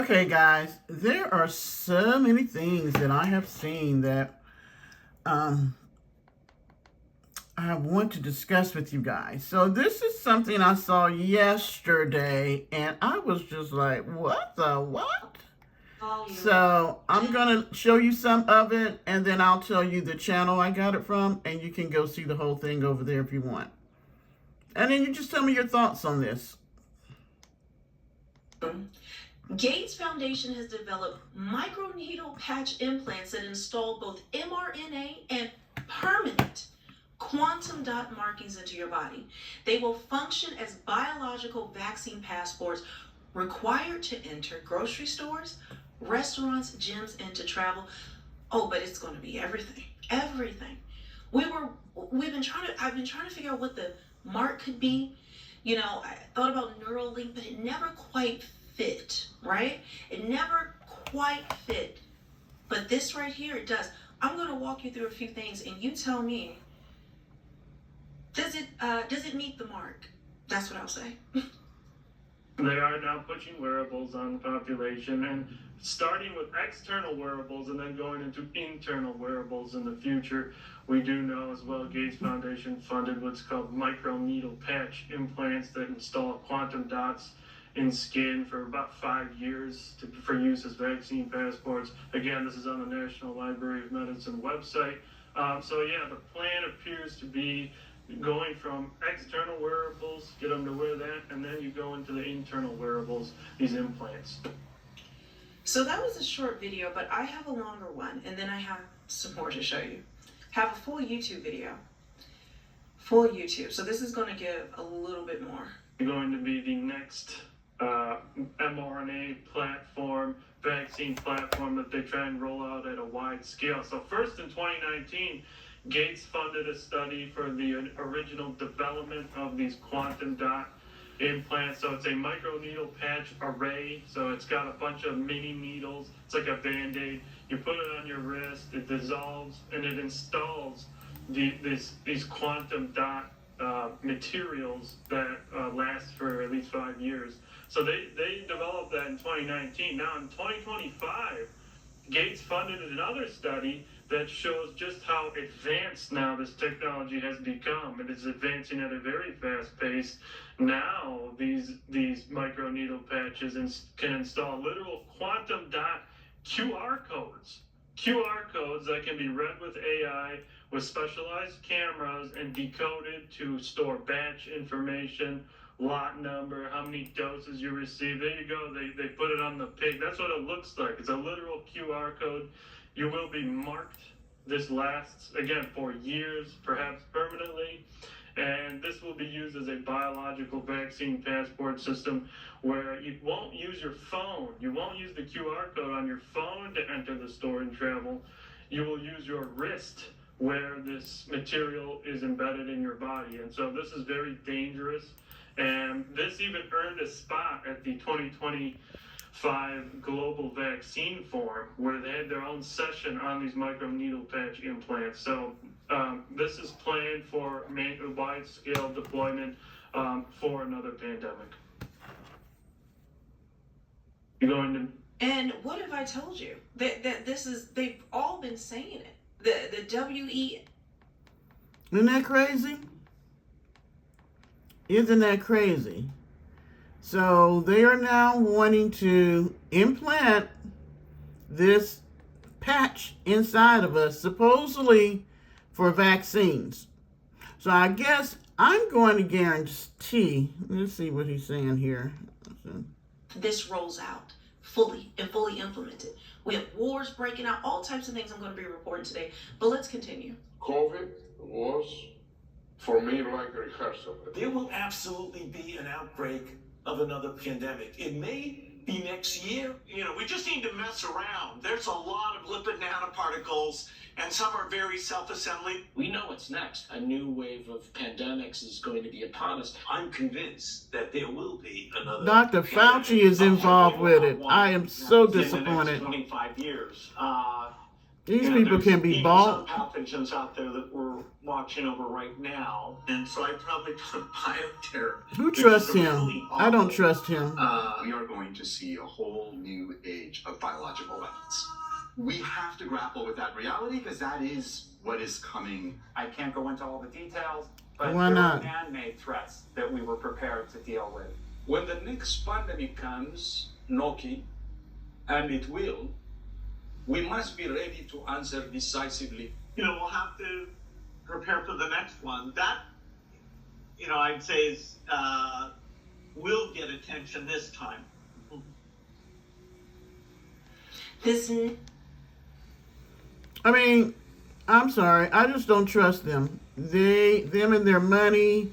Okay, guys, there are so many things that I have seen that um, I want to discuss with you guys. So this is something I saw yesterday, and I was just like, what the what? So I'm going to show you some of it, and then I'll tell you the channel I got it from, and you can go see the whole thing over there if you want. And then you just tell me your thoughts on this. Gates Foundation has developed microneedle patch implants that install both mRNA and permanent quantum dot markings into your body. They will function as biological vaccine passports required to enter grocery stores, restaurants, gyms, and to travel. Oh, but it's going to be everything. Everything. I've been trying to figure out what the mark could be. You know, I thought about Neuralink, but it never quite fit, right? It never quite fit. But this right here, it does. I'm going to walk you through a few things, and you tell me, does it meet the mark? That's what I'll say. They are now pushing wearables on the population and starting with external wearables and then going into internal wearables in the future. We do know as well Gates Foundation funded what's called Microneedle Patch implants that install quantum dots in skin for about 5 years for use as vaccine passports. Again, this is on the National Library of Medicine website. So yeah, the plan appears to be going from external wearables, get them to wear that, and then you go into the internal wearables, these implants. So that was a short video, but I have a longer one, and then I have some more to show you. Have a full YouTube video. Full YouTube. So this is going to give a little bit more. Going to be the next mRNA platform, vaccine platform that they try and roll out at a wide scale. So first in 2019, Gates funded a study for the original development of these quantum dot implants. So it's a microneedle patch array. So it's got a bunch of mini needles. It's like a Band-Aid. You put it on your wrist, it dissolves, and it installs these quantum dot materials that last for at least 5 years. So they developed that in 2019. Now in 2025, Gates funded another study that shows just how advanced now this technology has become. It is advancing at a very fast pace. Now these microneedle patches can install literal quantum dot QR codes. QR codes that can be read with AI with specialized cameras and decoded to store batch information, lot number, how many doses you received. There you go. They put it on the pig. That's what it looks like. It's a literal QR code. You will be marked. This lasts, again, for years, perhaps permanently. And this will be used as a biological vaccine passport system where you won't use your phone. You won't use the QR code on your phone to enter the store and travel. You will use your wrist where this material is embedded in your body. And so this is very dangerous. And this even earned a spot at the 2025 Global Vaccine Forum, where they had their own session on these microneedle patch implants. So this is planned for wide-scale deployment for another pandemic. You're going to... And what have I told you? That this is, they've all been saying it. The WE. Isn't that crazy? Isn't that crazy? So they are now wanting to implant this patch inside of us, supposedly for vaccines. So I guess I'm going to guarantee, let's see what he's saying here. This rolls out fully implemented. We have wars breaking out, all types of things I'm going to be reporting today. But let's continue. COVID was, for me, like a rehearsal. There will absolutely be an outbreak of another pandemic. It may be next year. You know, we just need to mess around. There's a lot of lipid nanoparticles, and some are very self-assembling. We know what's next. A new wave of pandemics is going to be upon us. I'm convinced that there will be another. Dr. Fauci is involved with it. I am so disappointed. In the next 25 years. These Yeah, people there's can be even bought. some pathogens out there that we're watching over right now, and so I probably put bioterror. Who trusts him? Really I don't trust him. We are going to see a whole new age of biological weapons. We have to grapple with that reality because that is what is coming. I can't go into all the details, but Why there not? are man-made threats that we were prepared to deal with. When the next pandemic comes knocking, and it will, we must be ready to answer decisively. We'll have to prepare for the next one. That, I'd say is will get attention this time. I mean, I'm sorry. I just don't trust them. Them and their money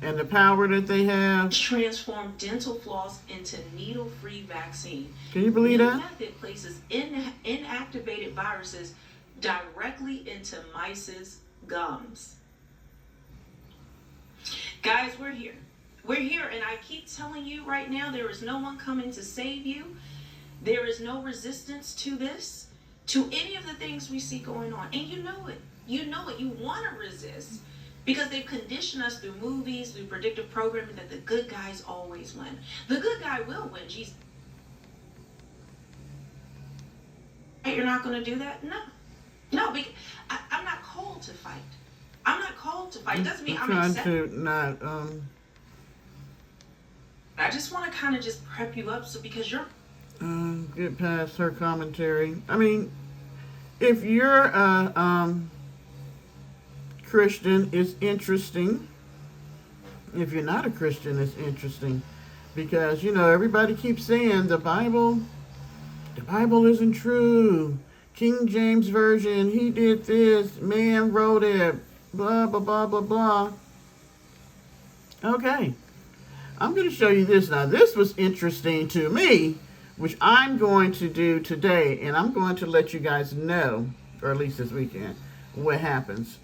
and the power that they have. Transform dental floss into needle-free vaccine. Can you believe New that? method places inactivated viruses directly into mice's gums. Guys, we're here. We're here, and I keep telling you right now, there is no one coming to save you. There is no resistance to this, to any of the things we see going on. And you know it. You know it. You want to resist because they've conditioned us through movies, through predictive programming that the good guys always win. The good guy will win. Jesus. You're not going to do that? No, because I'm not called to fight. I'm not called to fight. It doesn't mean I'm trying accepted. to not. I just want to kind of just prep you up because you're Get past her commentary. I mean, if you're a Christian, it's interesting. If you're not a Christian, it's interesting because everybody keeps saying the Bible isn't true. King James Version, he did this, man wrote it, blah blah blah blah blah. Okay, I'm going to show you this now. This was interesting to me, which I'm going to do today, and I'm going to let you guys know, or at least this weekend, what happens.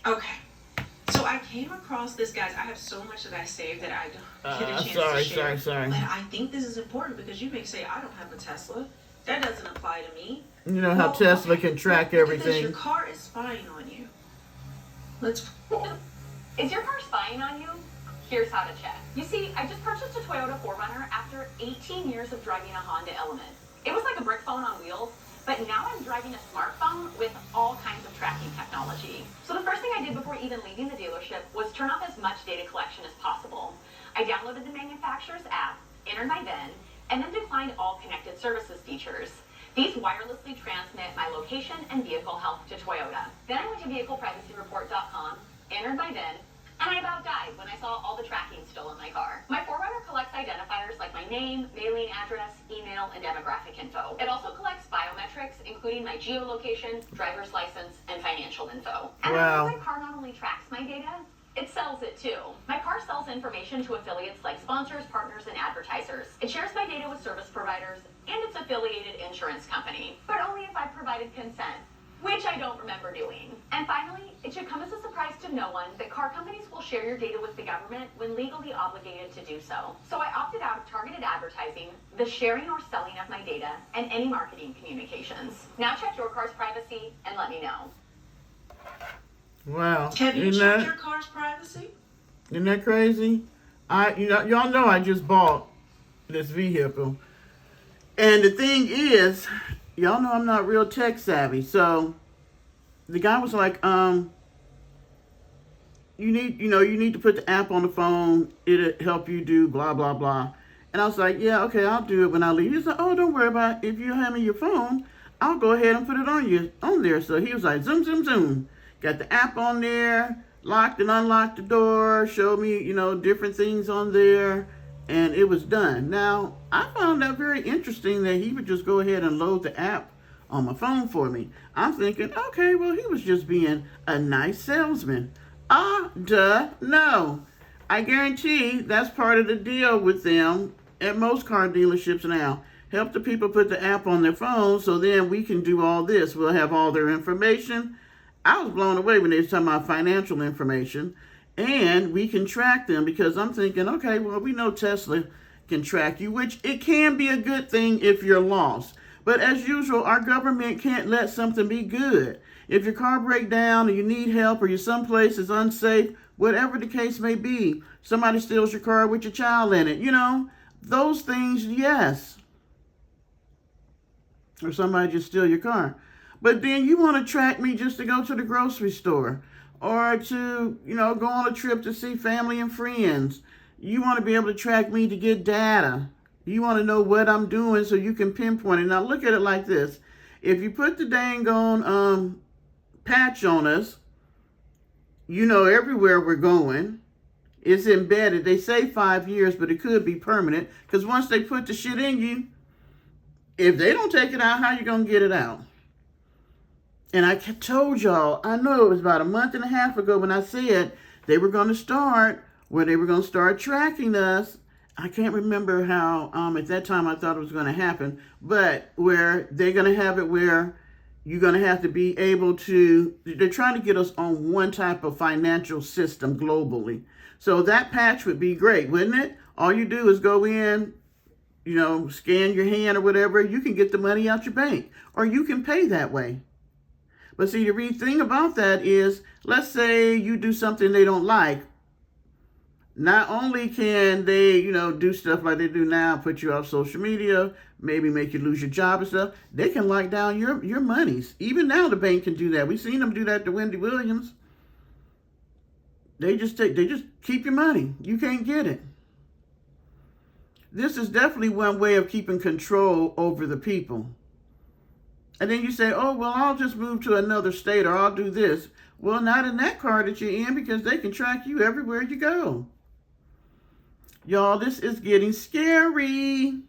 okay. So I came across this, guys. I have so much that I saved that I don't get a chance to share. Sorry. But I think this is important because you may say, I don't have a Tesla. That doesn't apply to me. You know how Tesla can track Because everything. your car is spying on you. Is your car spying on you? Here's how to check. You see, I just purchased a Toyota 4Runner after 18 years of driving a Honda Element. It was like a brick phone on wheels, but now I'm driving a smartphone with all kinds of tracking technology. So the first thing I did before even leaving the dealership was turn off as much data collection as possible. I downloaded the manufacturer's app, entered my VIN, and then declined all connected services features. These wirelessly transmit my location and vehicle health to Toyota. Then I went to vehicleprivacyreport.com, entered my VIN, and I about died when I saw all the tracking still in my car. My 4Runner collects identifiers like my name, mailing address, email, and demographic info. It also collects biometrics, including my geolocation, driver's license, and financial info. And Wow. my car not only tracks my data, it sells it too. My car sells information to affiliates like sponsors, partners, and advertisers. It shares my data with service providers and its affiliated insurance company, but only if I've provided consent, which I don't remember doing. And finally, it should come as a surprise to no one that car companies will share your data with the government when legally obligated to do so. So I opted out of targeted advertising, the sharing or selling of my data, and any marketing communications. Now check your car's privacy and let me know. Wow. Have you Isn't checked that- your car's privacy? Isn't that crazy? Y'all know I just bought this vehicle. And the thing is, y'all know I'm not real tech savvy. So the guy was like, you need to put the app on the phone. It'll help you do blah, blah, blah. And I was like, yeah, okay, I'll do it when I leave. He's like, oh, don't worry about it. If you have me your phone, I'll go ahead and put it on there. So he was like, zoom, zoom, zoom. Got the app on there, locked and unlocked the door, showed me, different things on there, and it was done. Now, I found that very interesting that he would just go ahead and load the app on my phone for me. I'm thinking, okay, well, he was just being a nice salesman. No. I guarantee that's part of the deal with them at most car dealerships now. Help the people put the app on their phone so then we can do all this. We'll have all their information. I was blown away when they were talking about financial information, and we can track them because I'm thinking, okay, well, we know Tesla can track you, which it can be a good thing if you're lost. But as usual, our government can't let something be good. If your car breaks down or you need help or you're someplace is unsafe, whatever the case may be, somebody steals your car with your child in it, those things, yes. Or somebody just steal your car. But then you want to track me just to go to the grocery store or to, go on a trip to see family and friends. You want to be able to track me to get data. You want to know what I'm doing so you can pinpoint it. Now look at it like this. If you put the dang on patch on us, everywhere we're going. It's embedded. They say 5 years, but it could be permanent. Because once they put the shit in you, if they don't take it out, how you going to get it out? And I told y'all, I know it was about a month and a half ago when I said they were going to start tracking us. I can't remember how, at that time I thought it was going to happen, but where they're going to have it where you're going to have to be able to, they're trying to get us on one type of financial system globally. So that patch would be great, wouldn't it? All you do is go in, scan your hand or whatever, you can get the money out your bank, or you can pay that way. But see, the thing about that is, let's say you do something they don't like. Not only can they, do stuff like they do now, put you off social media, maybe make you lose your job and stuff, they can lock down your monies. Even now the bank can do that. We've seen them do that to Wendy Williams. They just keep your money. You can't get it. This is definitely one way of keeping control over the people. And then you say, oh, well, I'll just move to another state or I'll do this. Well, not in that car that you're in, because they can track you everywhere you go. Y'all, this is getting scary.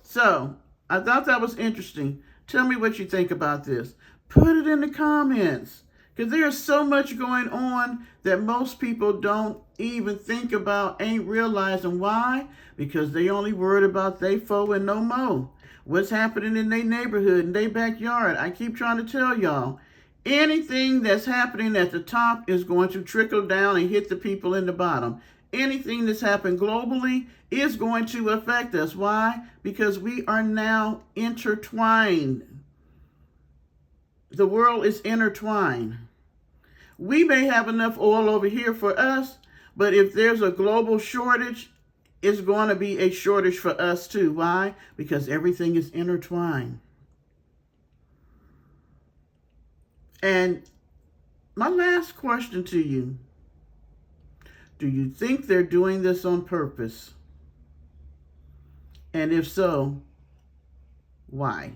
So, I thought that was interesting. Tell me what you think about this. Put it in the comments. Because there's so much going on that most people don't even think about, ain't realizing why. Because they only worried about they foe and no mo. What's happening in their neighborhood, in their backyard. I keep trying to tell y'all, anything that's happening at the top is going to trickle down and hit the people in the bottom. Anything that's happened globally is going to affect us. Why? Because we are now intertwined. The world is intertwined. We may have enough oil over here for us, but if there's a global shortage, it's going to be a shortage for us too. Why? Because everything is intertwined. And my last question to you, do you think they're doing this on purpose? And if so, why?